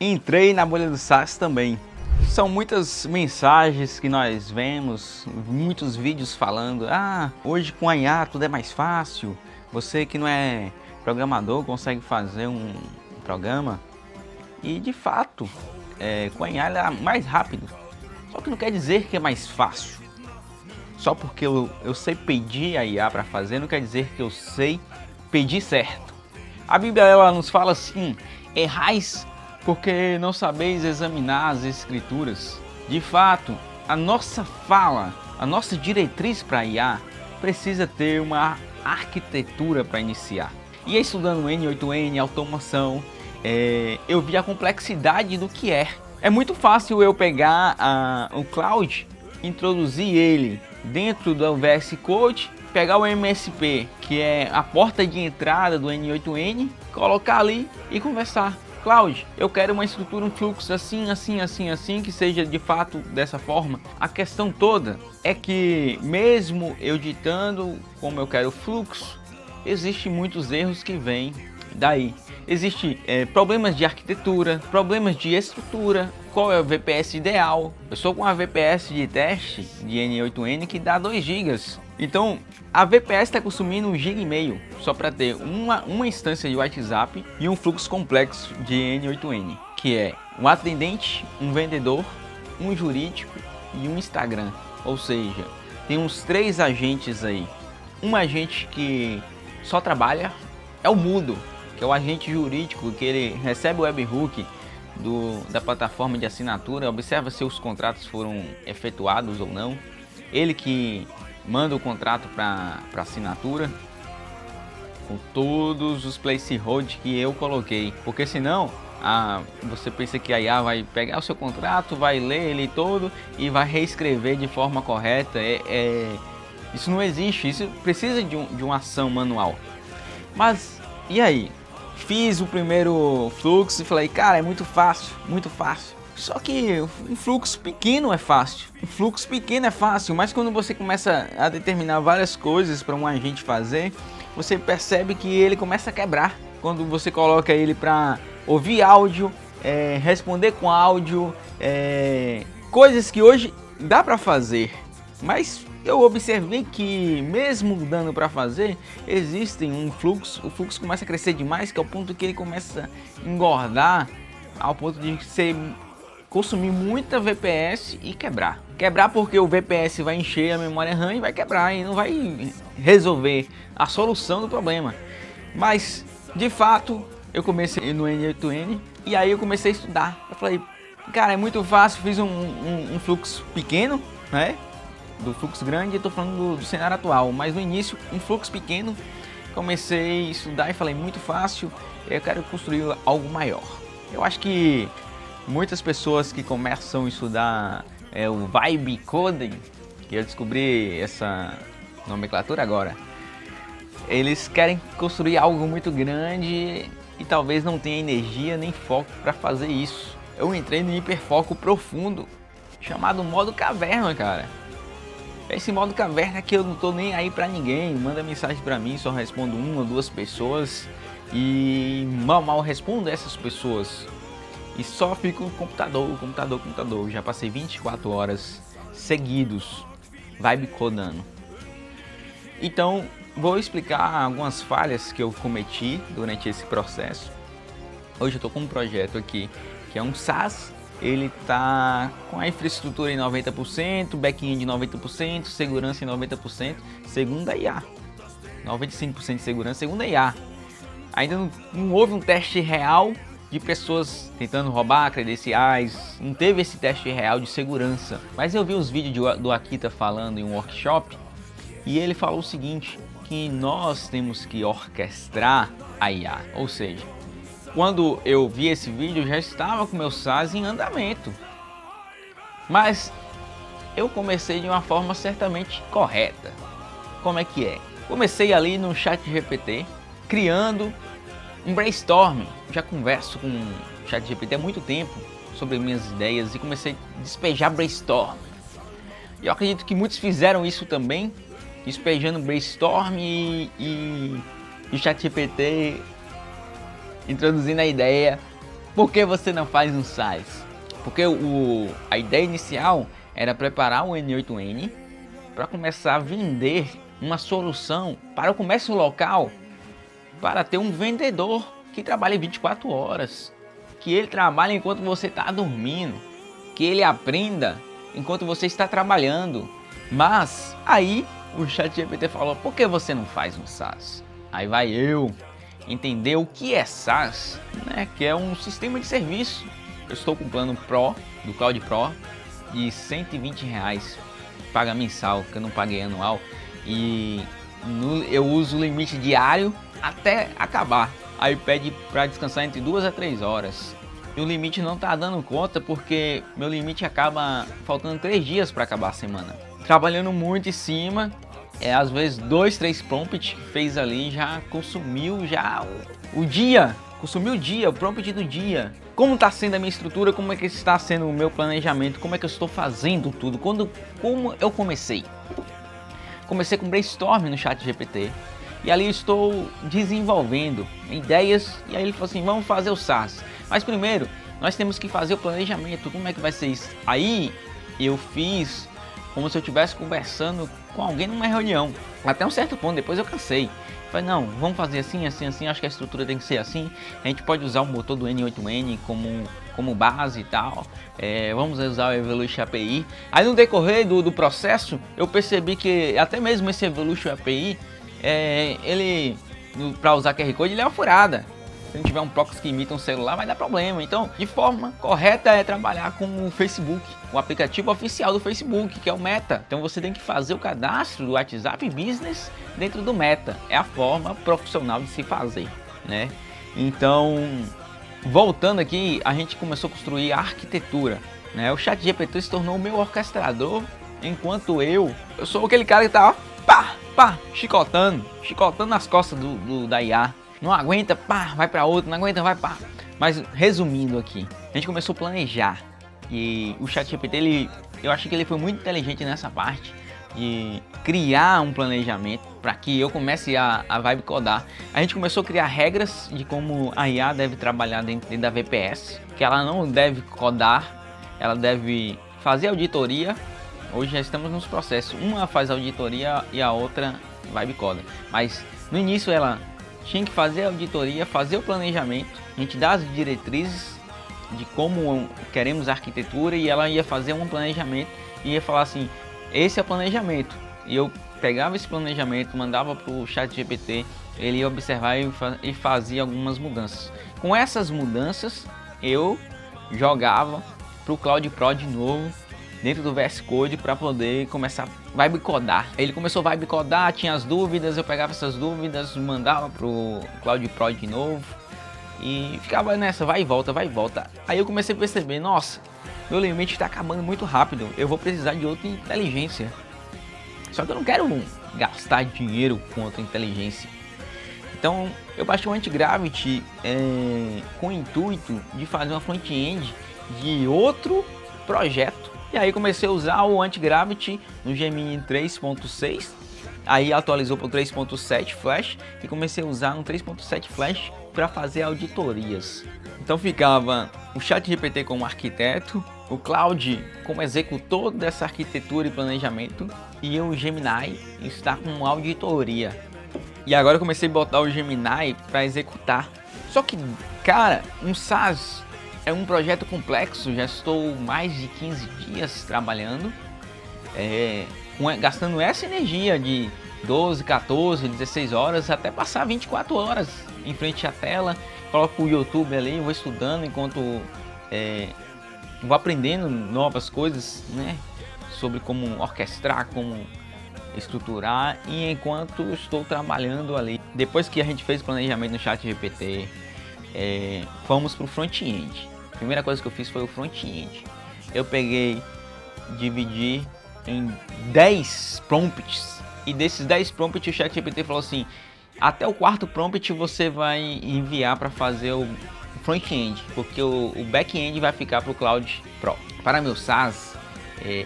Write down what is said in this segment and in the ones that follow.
Entrei na bolha do SaaS também. São muitas mensagens que nós vemos, muitos vídeos falando: ah, hoje com a IA tudo é mais fácil, você que não é programador consegue fazer um programa. E de fato, com a IA é mais rápido, só que não quer dizer que é mais fácil. Só porque eu sei pedir a IA para fazer, não quer dizer que eu sei pedir certo. A Bíblia ela nos fala assim: errais porque não sabeis examinar as Escrituras. De fato, a nossa fala, a nossa diretriz para IA precisa ter uma arquitetura para iniciar. E estudando N8N, automação, eu vi a complexidade do que é. É muito fácil eu pegar o Cloud, introduzir ele dentro do VS Code, pegar o MSP, que é a porta de entrada do N8N, colocar ali e conversar. Cloud, eu quero uma estrutura, um fluxo assim, assim, assim, assim, que seja de fato dessa forma. A questão toda é que mesmo eu ditando como eu quero o fluxo, existem muitos erros que vêm daí. Existem problemas de arquitetura, problemas de estrutura, qual é o VPS ideal. Eu estou com uma VPS de teste de N8N que dá 2 GB. Então a VPS está consumindo 1,5 GB só para ter uma instância de WhatsApp e um fluxo complexo de N8N, que é um atendente, um vendedor, um jurídico e um Instagram. Ou seja, tem uns 3 agentes aí. Um agente que só trabalha é o mudo, que é o agente jurídico, que ele recebe o webhook da plataforma de assinatura, observa se os contratos foram efetuados ou não. Ele que manda o contrato para assinatura com todos os placeholders que eu coloquei, porque senão você pensa que a IA vai pegar o seu contrato, vai ler ele todo e vai reescrever de forma correta. Isso não existe, isso precisa de uma ação manual. Mas e aí? Fiz o primeiro fluxo e falei, cara, é muito fácil, muito fácil. Só que um fluxo pequeno é fácil. Um fluxo pequeno é fácil, mas quando você começa a determinar várias coisas para um agente fazer, você percebe que ele começa a quebrar. Quando você coloca ele para ouvir áudio, responder com áudio, coisas que hoje dá para fazer, mas eu observei que mesmo dando para fazer, existem um fluxo, o fluxo começa a crescer demais, que é o ponto que ele começa a engordar, ao ponto de consumir muita VPS e quebrar. Quebrar porque o VPS vai encher a memória RAM e vai quebrar e não vai resolver a solução do problema. Mas, de fato, eu comecei no N8N e aí eu comecei a estudar. Eu falei, cara, é muito fácil, fiz um fluxo pequeno, né? Do fluxo grande, eu tô falando do cenário atual, mas no início, um fluxo pequeno, comecei a estudar e falei, muito fácil, eu quero construir algo maior. Eu acho que muitas pessoas que começam a estudar o Vibe Coding, que eu descobri essa nomenclatura agora, eles querem construir algo muito grande e talvez não tenha energia nem foco para fazer isso. Eu entrei no hiperfoco profundo, chamado modo caverna, cara. Esse modo caverna que eu não tô nem aí pra ninguém, manda mensagem pra mim, só respondo 1 ou 2 pessoas e mal respondo essas pessoas e só fico no computador. Já passei 24 horas seguidos vibe codando. Então vou explicar algumas falhas que eu cometi durante esse processo. Hoje eu tô com um projeto aqui que é um SaaS. Ele tá com a infraestrutura em 90%, back-end em 90%, segurança em 90%, segundo a IA. 95% de segurança, segundo a IA. Ainda não houve um teste real de pessoas tentando roubar credenciais, não teve esse teste real de segurança. Mas eu vi os vídeos do Akita falando em um workshop e ele falou o seguinte, que nós temos que orquestrar a IA, ou seja, quando eu vi esse vídeo, já estava com meu SaaS em andamento. Mas eu comecei de uma forma certamente correta. Como é que é? Comecei ali no ChatGPT, criando um brainstorm. Já converso com o ChatGPT há muito tempo sobre minhas ideias e comecei a despejar brainstorm. E eu acredito que muitos fizeram isso também, despejando brainstorm e o ChatGPT introduzindo a ideia Por que você não faz um SaaS? Porque a ideia inicial era preparar o N8N para começar a vender uma solução para o comércio local, para ter um vendedor que trabalhe 24 horas, que ele trabalhe enquanto você está dormindo, que ele aprenda enquanto você está trabalhando. Mas aí o ChatGPT falou, por que você não faz um SaaS? Aí vai eu entender o que é SaaS, né? Que é um sistema de serviço. Eu estou com o plano Pro, do Cloud Pro, de R$120, paga mensal, que eu não paguei anual. E eu uso o limite diário até acabar. Aí pede para descansar entre 2 a 3 horas. E o limite não tá dando conta porque meu limite acaba faltando 3 dias para acabar a semana. Trabalhando muito em cima, às vezes 2, 3 prompts que fez ali já consumiu já o dia. Consumiu o dia, o prompt do dia. Como está sendo a minha estrutura, como é que está sendo o meu planejamento, como é que eu estou fazendo tudo. Como eu comecei? Comecei com brainstorm no ChatGPT. E ali eu estou desenvolvendo ideias. E aí ele falou assim, vamos fazer o SaaS. Mas primeiro, nós temos que fazer o planejamento. Como é que vai ser isso? Aí eu fiz como se eu estivesse conversando com alguém numa reunião. Até um certo ponto, depois eu cansei. Falei, não, vamos fazer assim, assim, assim. Acho que a estrutura tem que ser assim. A gente pode usar o motor do N8N como base e tal. Vamos usar o Evolution API. Aí no decorrer do processo, eu percebi que até mesmo esse Evolution API, ele, para usar QR Code, ele é uma furada. Se não tiver um proxy que imita um celular, vai dar problema. Então, de forma correta é trabalhar com o Facebook, o aplicativo oficial do Facebook, que é o Meta. Então você tem que fazer o cadastro do WhatsApp Business dentro do Meta. É a forma profissional de se fazer, né? Então, voltando aqui, a gente começou a construir a arquitetura, né? O ChatGPT se tornou o meu orquestrador, enquanto eu sou aquele cara que tá, ó, chicotando nas costas da IA. Não aguenta, pá, vai para outro, não aguenta, vai pá. Mas resumindo aqui, a gente começou a planejar. E o ChatGPT, eu acho que ele foi muito inteligente nessa parte de criar um planejamento para que eu comece a vibe codar. A gente começou a criar regras de como a IA deve trabalhar dentro da VPS, que ela não deve codar, ela deve fazer auditoria. Hoje já estamos nos processos, uma faz auditoria e a outra vibe coda. Mas no início ela tinha que fazer a auditoria, fazer o planejamento, a gente dá as diretrizes de como queremos a arquitetura e ela ia fazer um planejamento e ia falar assim, esse é o planejamento. E eu pegava esse planejamento, mandava para o ChatGPT, ele ia observar e fazia algumas mudanças. Com essas mudanças, eu jogava para o Cloud Pro de novo, dentro do VS Code, para poder começar a vibe codar. Ele começou a vibe codar, tinha as dúvidas, eu pegava essas dúvidas, mandava pro Cloud Pro de novo e ficava nessa, vai e volta, vai e volta. Aí eu comecei a perceber, nossa, meu limite está acabando muito rápido, eu vou precisar de outra inteligência. Só que eu não quero gastar dinheiro com outra inteligência. Então eu baixei o Antigravity com o intuito de fazer uma front-end de outro projeto. E aí comecei a usar o Antigravity no Gemini 3.6, aí atualizou para o 3.7 Flash e comecei a usar no 3.7 Flash para fazer auditorias. Então ficava o ChatGPT como arquiteto, o Cloud como executor dessa arquitetura e planejamento e o Gemini está com auditoria. E agora eu comecei a botar o Gemini para executar. Só que, cara, um SaaS é um projeto complexo, já estou mais de 15 dias trabalhando, gastando essa energia de 12, 14, 16 horas, até passar 24 horas em frente à tela, coloco o YouTube ali, vou estudando enquanto vou aprendendo novas coisas, né, sobre como orquestrar, como estruturar, e enquanto estou trabalhando ali. Depois que a gente fez o planejamento no ChatGPT, fomos para o front-end. A primeira coisa que eu fiz foi o front-end. Eu peguei, dividi em 10 prompts, e desses 10 prompts o ChatGPT falou assim, até o quarto prompt você vai enviar para fazer o front-end, porque o back-end vai ficar para o Cloud Pro. Para meu SaaS,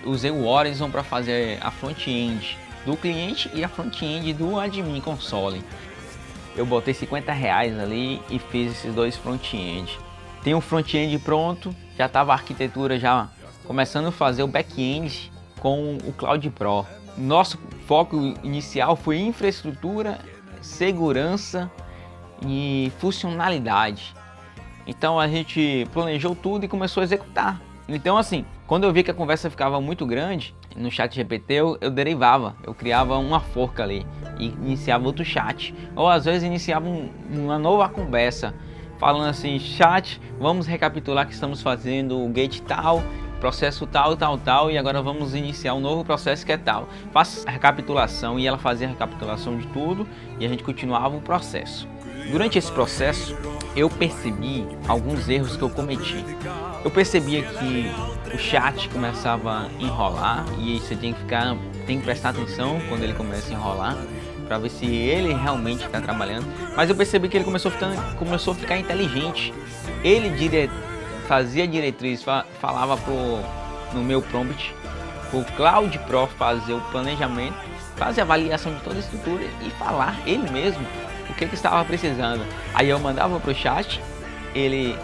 usei o Horizon para fazer a front-end do cliente e a front-end do admin console. Eu botei R$50 ali e fiz esses dois front-end. tem um front-end pronto, já estava a arquitetura já começando a fazer o back-end com o Cloud Pro. Nosso foco inicial foi infraestrutura, segurança e funcionalidade. Então a gente planejou tudo e começou a executar. Então assim, quando eu vi que a conversa ficava muito grande no chat GPT, eu derivava, eu criava uma forca ali e iniciava outro chat. Ou às vezes iniciava uma nova conversa, falando assim: chat, vamos recapitular que estamos fazendo o gate tal, processo tal, tal, tal, e agora vamos iniciar um novo processo que é tal. Faça a recapitulação, e ela fazia a recapitulação de tudo e a gente continuava o processo. Durante esse processo, eu percebi alguns erros que eu cometi. Eu percebia que o chat começava a enrolar, e você tem que prestar atenção quando ele começa a enrolar, para ver se ele realmente está trabalhando. Mas eu percebi que ele começou a ficar inteligente. Ele fazia diretriz, falava no meu prompt, o Cloud Pro fazer o planejamento, fazer a avaliação de toda a estrutura e falar ele mesmo o que estava precisando. Aí eu mandava para o chat, ele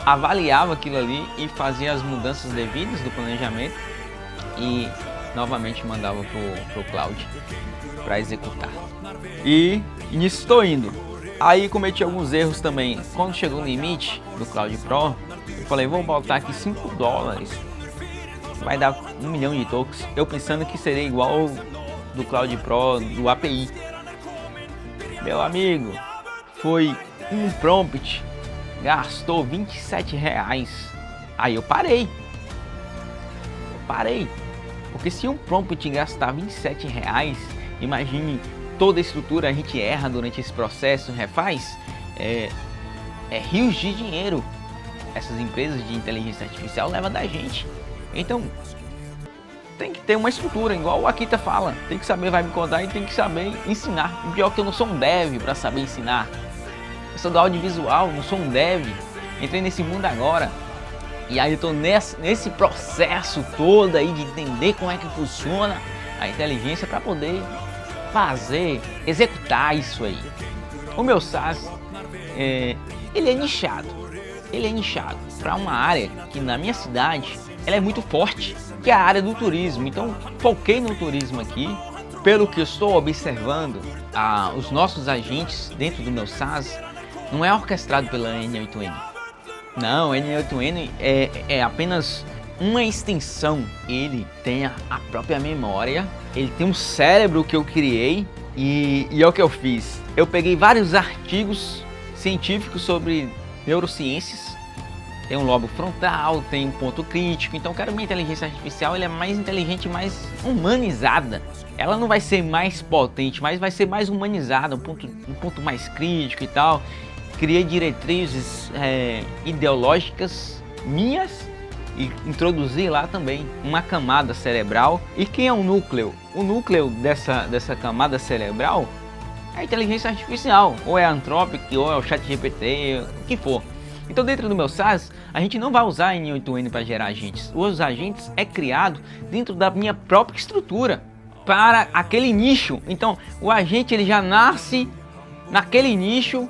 avaliava aquilo ali e fazia as mudanças devidas do planejamento e novamente mandava pro cloud para executar. E nisso estou indo. Aí cometi alguns erros também. Quando chegou no limite do Cloud Pro, eu falei: vou botar aqui $5, vai dar 1 milhão de tokens. Eu pensando que seria igual do Cloud Pro do API. Meu amigo, foi um prompt, gastou R$27. Aí eu parei, porque se um prompt gastar R$27, imagine toda a estrutura, a gente erra durante esse processo, refaz, é rios de dinheiro. Essas empresas de inteligência artificial levam da gente. Então tem que ter uma estrutura, igual o Akita fala, tem que saber vibe codar e tem que saber ensinar. O pior é que eu não sou um dev para saber ensinar. Eu sou do audiovisual, não sou um dev. Entrei nesse mundo agora. E aí eu tô nesse processo todo aí de entender como é que funciona a inteligência para poder executar isso aí. O meu SaaS, ele é nichado. Ele é nichado para uma área que na minha cidade ela é muito forte, que é a área do turismo. Então foquei no turismo aqui. Pelo que eu estou observando, os nossos agentes dentro do meu SaaS não é orquestrado pela N8N. Não, N8N é apenas uma extensão. Ele tem a própria memória, ele tem um cérebro que eu criei e é o que eu fiz. Eu peguei vários artigos científicos sobre neurociências. Tem um lobo frontal, tem um ponto crítico. Então eu quero minha inteligência artificial, ela é mais inteligente, mais humanizada. Ela não vai ser mais potente, mas vai ser mais humanizada, um ponto mais crítico e tal. Criei diretrizes ideológicas minhas e introduzi lá também uma camada cerebral. E quem é o núcleo? O núcleo dessa camada cerebral é a inteligência artificial, ou é a Anthropic, ou é o ChatGPT, o que for. Então dentro do meu SaaS, a gente não vai usar a N8N para gerar agentes. Os agentes é criado dentro da minha própria estrutura, para aquele nicho. Então o agente ele já nasce naquele nicho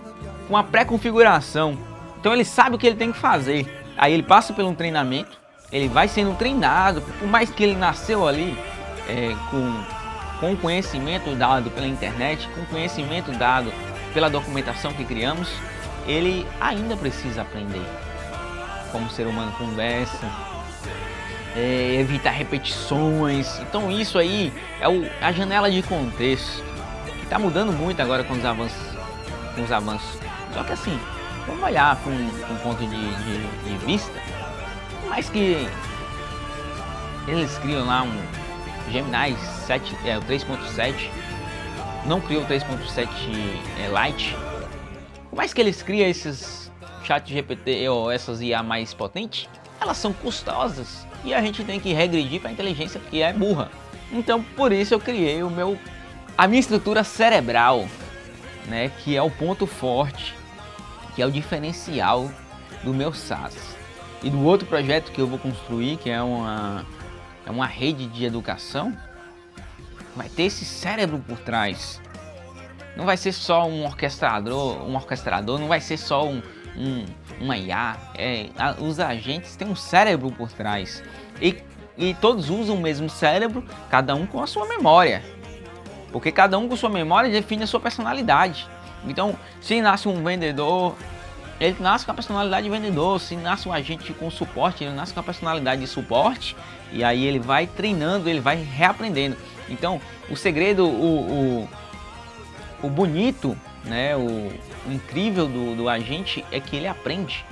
com a pré-configuração. Então ele sabe o que ele tem que fazer. Aí ele passa por um treinamento, ele vai sendo treinado, por mais que ele nasceu ali com conhecimento dado pela internet, com conhecimento dado pela documentação que criamos, ele ainda precisa aprender como o ser humano conversa, evitar repetições. Então isso aí é a janela de contexto que está mudando muito agora com os avanços. Só que assim, vamos olhar com um ponto de vista, mais que eles criam lá um Gemini 7, o 3.7, não criou o 3.7 Lite. Por mais que eles criam esses chat GPT ou essas IA mais potentes, elas são custosas e a gente tem que regredir para a inteligência porque é burra. Então por isso eu criei a minha estrutura cerebral, né, que é o ponto forte, que é o diferencial do meu SaaS. E do outro projeto que eu vou construir, que é uma rede de educação, vai ter esse cérebro por trás. Não vai ser só um orquestrador, não vai ser só uma IA, os agentes têm um cérebro por trás e todos usam o mesmo cérebro, cada um com a sua memória, porque cada um com sua memória define a sua personalidade. Então, se nasce um vendedor, ele nasce com a personalidade de vendedor. Se nasce um agente com suporte, ele nasce com a personalidade de suporte, e aí ele vai treinando, ele vai reaprendendo. Então, o segredo, o bonito, né, o incrível do agente é que ele aprende.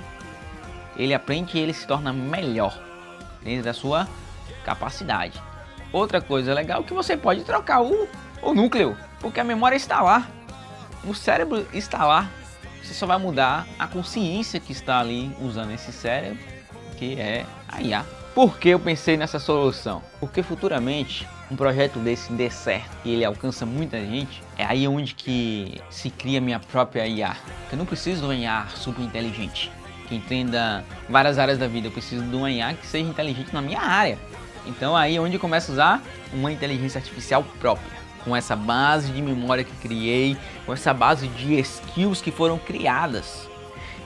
Ele aprende e ele se torna melhor dentro da sua capacidade. Outra coisa legal é que você pode trocar o núcleo, porque a memória está lá, o cérebro está lá. Você só vai mudar a consciência que está ali usando esse cérebro, que é a IA. Por que eu pensei nessa solução? Porque futuramente um projeto desse dê certo e ele alcança muita gente, é aí onde que se cria minha própria IA. Eu não preciso de uma IA super inteligente, que entenda várias áreas da vida. Eu preciso de uma IA que seja inteligente na minha área. Então aí é onde eu começo a usar uma inteligência artificial própria, com essa base de memória que criei, com essa base de skills que foram criadas.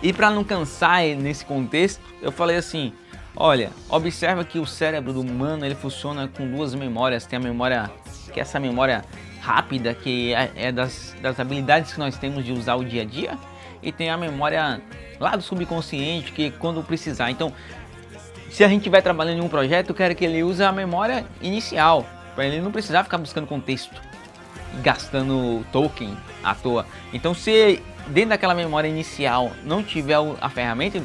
E para não cansar nesse contexto, eu falei assim: olha, observa que o cérebro do humano ele funciona com duas memórias. Tem a memória, que é essa memória rápida, que é das habilidades que nós temos de usar o dia a dia, e tem a memória lá do subconsciente, que é quando precisar. Então, se a gente estiver trabalhando em um projeto, eu quero que ele use a memória inicial, para ele não precisar ficar buscando contexto, gastando token à toa. Então, se dentro daquela memória inicial não tiver a ferramenta,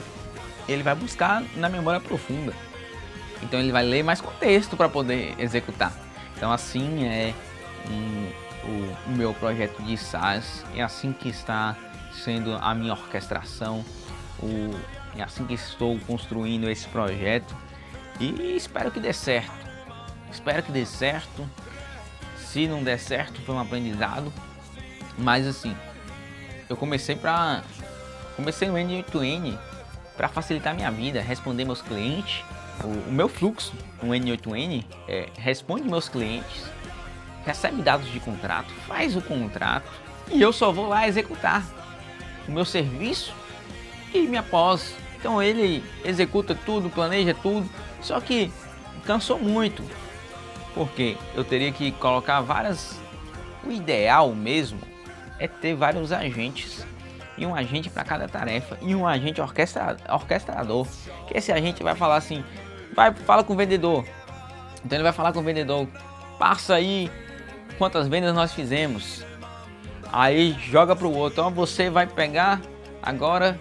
ele vai buscar na memória profunda. Então ele vai ler mais contexto para poder executar. Então assim é o meu projeto de SaaS, é assim que está sendo a minha orquestração, é assim que estou construindo esse projeto e espero que dê certo. Espero que dê certo. Se não der certo, foi um aprendizado. Mas assim, eu comecei no N8N para facilitar minha vida, responder meus clientes. O meu fluxo no N8N responde meus clientes, recebe dados de contrato, faz o contrato e eu só vou lá executar o meu serviço e me após. Então ele executa tudo, planeja tudo, só que cansou muito, porque eu teria que colocar o ideal mesmo é ter vários agentes, e um agente para cada tarefa, e um agente orquestrador, que esse agente vai falar assim, fala com o vendedor. Então ele vai falar com o vendedor, passa aí quantas vendas nós fizemos, aí joga para o outro, então você vai pegar agora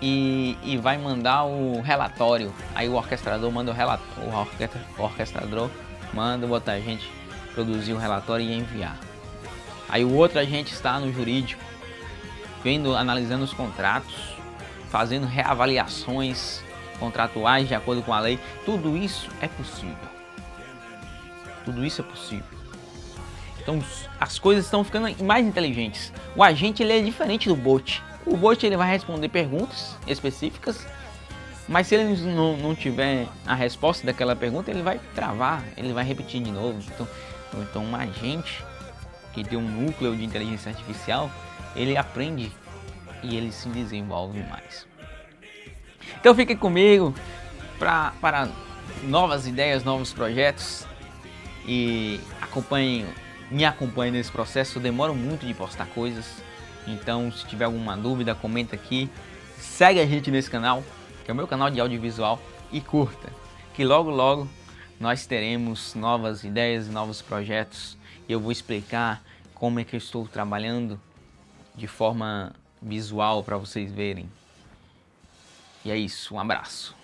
e vai mandar o relatório. Aí o orquestrador manda o orquestrador manda o outro agente produzir o relatório e enviar. Aí o outro agente está no jurídico, analisando os contratos, fazendo reavaliações contratuais de acordo com a lei. Tudo isso é possível. Tudo isso é possível. Então as coisas estão ficando mais inteligentes. O agente ele é diferente do bot. O bot ele vai responder perguntas específicas, mas se ele não tiver a resposta daquela pergunta, ele vai travar, ele vai repetir de novo. Então um agente que tem um núcleo de inteligência artificial, ele aprende e ele se desenvolve mais. Então fique comigo para novas ideias, novos projetos e me acompanhe nesse processo. Eu demoro muito de postar coisas, então se tiver alguma dúvida, comenta aqui, segue a gente nesse canal, que é o meu canal de audiovisual, e curta, que logo logo nós teremos novas ideias e novos projetos. Eu vou explicar como é que eu estou trabalhando de forma visual para vocês verem. E é isso, um abraço.